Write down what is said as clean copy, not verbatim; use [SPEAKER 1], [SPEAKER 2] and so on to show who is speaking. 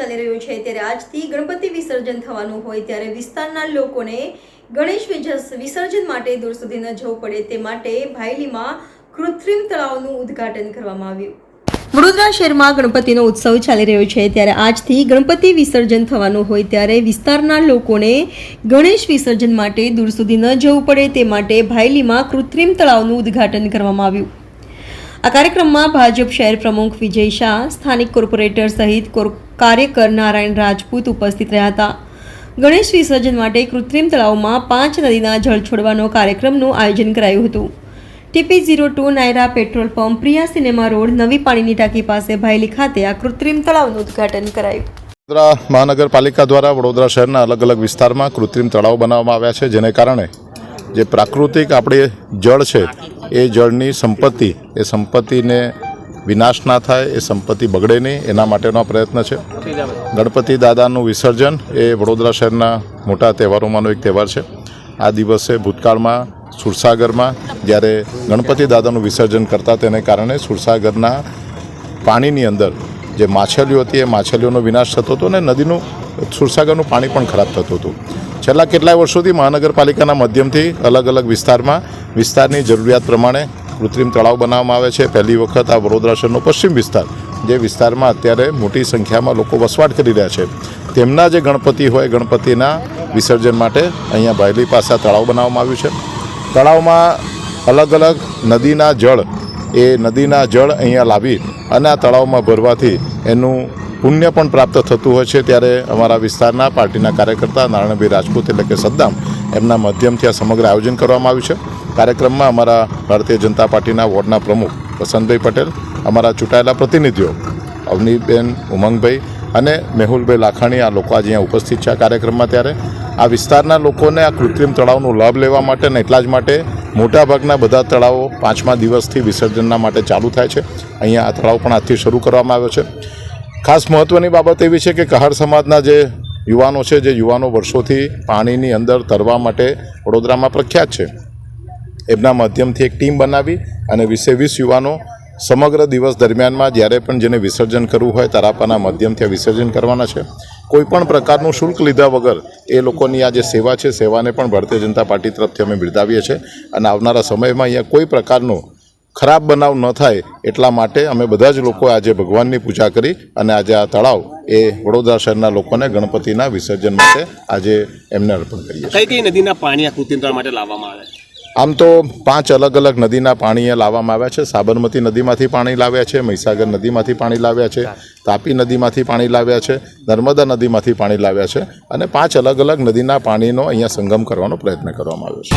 [SPEAKER 1] ચાલી રહ્યો છે ત્યારે આજથી ગણપતિ વિસર્જન થવાનું હોય ત્યારે વિસ્તારના લોકોને ગણેશ વિસર્જન માટે દૂર સુધી ન જવું પડે તે માટે ભાયલીમાં કૃત્રિમ તળાવનું ઉદ્ઘાટન કરવામાં આવ્યું। વડોદરા શહેરમાં ગણપતિનો ઉત્સવ ચાલી રહ્યો છે ત્યારે આજથી ગણપતિ વિસર્જન થવાનું હોય ત્યારે વિસ્તારના લોકોને ગણેશ વિસર્જન માટે દૂર સુધી ન જવું પડે તે માટે ભાયલીમાં કૃત્રિમ તળાવનું ઉદ્ઘાટન કરવામાં આવ્યું। આ કાર્યક્રમમાં ભાજપ શહેર પ્રમુખ વિજય શાહ, સ્થાનિક કોર્પોરેટર સહિત કાર્યકર નારાયણ રાજપૂત ઉપસ્થિત રહ્યા હતા। ગણેશ વિસર્જન માટે કૃત્રિમ તળાવમાં 5 નદીના જળ છોડવાનો કાર્યક્રમનું આયોજન કરાયું હતું। TP02 Naira petrol pump, Priya cinema road, નવી પાણીની ટાંકી પાસે ભાયલી ખાતે આ કૃત્રિમ તળાવનું ઉદ્ઘાટન કરાયું।
[SPEAKER 2] વડોદરા મહાનગરપાલિકા દ્વારા વડોદરા શહેરના અલગ અલગ વિસ્તારમાં કૃત્રિમ તળાવ બનાવવામાં આવ્યા છે, જેને કારણે જે પ્રાકૃતિક આપણે જળ છે એ જળની સંપત્તિને વિનાશ ના થાય, એ સંપત્તિ બગડે નહીં, એના માટેનો પ્રયત્ન છે। ગણપતિ દાદાનું વિસર્જન એ વડોદરા શહેરના મોટા તહેવારોમાંનો એક તહેવાર છે। આ દિવસે ભૂતકાળમાં સુરસાગરમાં જ્યારે ગણપતિ દાદાનું વિસર્જન કરતા તેને કારણે સુરસાગરના પાણીની અંદર જે માછલીઓ હતી એ માછલીઓનો વિનાશ થતો હતો અને નદીનું સુરસાગરનું પાણી પણ ખરાબ થતું હતું। છેલ્લા કેટલાય વર્ષોથી મહાનગરપાલિકાના માધ્યમથી અલગ અલગ વિસ્તારની જરૂરિયાત પ્રમાણે કૃત્રિમ તળાવ બનાવવામાં આવે છે। પહેલી વખત આ વડોદરા શહેરનો પશ્ચિમ વિસ્તાર, જે વિસ્તારમાં અત્યારે મોટી સંખ્યામાં લોકો વસવાટ કરી રહ્યા છે, તેમના જે ગણપતિ હોય ગણપતિના વિસર્જન માટે અહીંયા ભાયલી પાસે તળાવ બનાવવામાં આવ્યું છે। તળાવમાં અલગ અલગ નદીના જળ અહીંયા લાવી અને આ તળાવમાં ભરવાથી એનું પુણ્ય પણ પ્રાપ્ત થતું હોય છે। ત્યારે અમારા વિસ્તારના પાર્ટીના કાર્યકર્તા નારાયણભાઈ રાજપૂત એટલે કે સદ્દામ, એમના માધ્યમથી આ સમગ્ર આયોજન કરવામાં આવ્યું છે। કાર્યક્રમમાં અમારા ભારતીય જનતા પાર્ટીના વોર્ડના પ્રમુખ વસંતભાઈ પટેલ, અમારા ચૂંટાયેલા પ્રતિનિધિઓ અવનીબેન, ઉમંગભાઈ અને મેહુલભાઈ લાખાણી, આ લોકો આજે અહીંયા ઉપસ્થિત છે આ કાર્યક્રમમાં। ત્યારે આ વિસ્તારના લોકોને આ કૃત્રિમ તળાવનો લાભ લેવા માટે અને એટલા જ માટે મોટાભાગના બધા તળાવો 5મા દિવસથી વિસર્જનના માટે ચાલુ થાય છે। અહીંયા આ તળાવ પણ આજથી શરૂ કરવામાં આવ્યો છે। ખાસ મહત્ત્વની બાબત એવી છે કે કહાર સમાજના જે યુવાનો છે, જે યુવાનો વર્ષોથી પાણીની અંદર તરવા માટે વડોદરામાં પ્રખ્યાત છે, એમના માધ્યમથી એક ટીમ બનાવી અને 20 યુવાનો સમગ્ર દિવસ દરમિયાનમાં જ્યારે પણ જેને વિસર્જન કરવું હોય તરાપાના માધ્યમથી વિસર્જન કરવાના છે। કોઈપણ પ્રકારનું શુલ્ક લીધા વગર એ લોકોની આ જે સેવા છે, સેવાને પણ ભારતીય જનતા પાર્ટી તરફથી અમે બિરદાવીએ છીએ અને આવનારા સમયમાં અહીંયા કોઈ પ્રકારનો ખરાબ બનાવ ન થાય એટલા માટે અમે બધા જ લોકો આજે ભગવાનની પૂજા કરી અને આજે આ તળાવ એ વડોદરા શહેરના લોકોને ગણપતિના વિસર્જન માટે આજે એમને અર્પણ કરીએ છીએ।
[SPEAKER 3] કઈ નદીના પાણી આ કૃત્રિમ તળાવ માટે લાવવામાં આવે છે?
[SPEAKER 2] આમ તો 5 અલગ અલગ નદીના પાણી લાવવામાં આવ્યા છે। સાબરમતી નદીમાંથી પાણી લાવ્યા છે, મહીસાગર નદીમાંથી પાણી લાવ્યા છે, તાપી નદીમાંથી પાણી લાવ્યા છે, નર્મદા નદીમાંથી પાણી લાવ્યા છે અને 5 અલગ અલગ નદીના પાણીનો અહીંયા સંગમ કરવાનો પ્રયત્ન કરવામાં આવ્યો છે।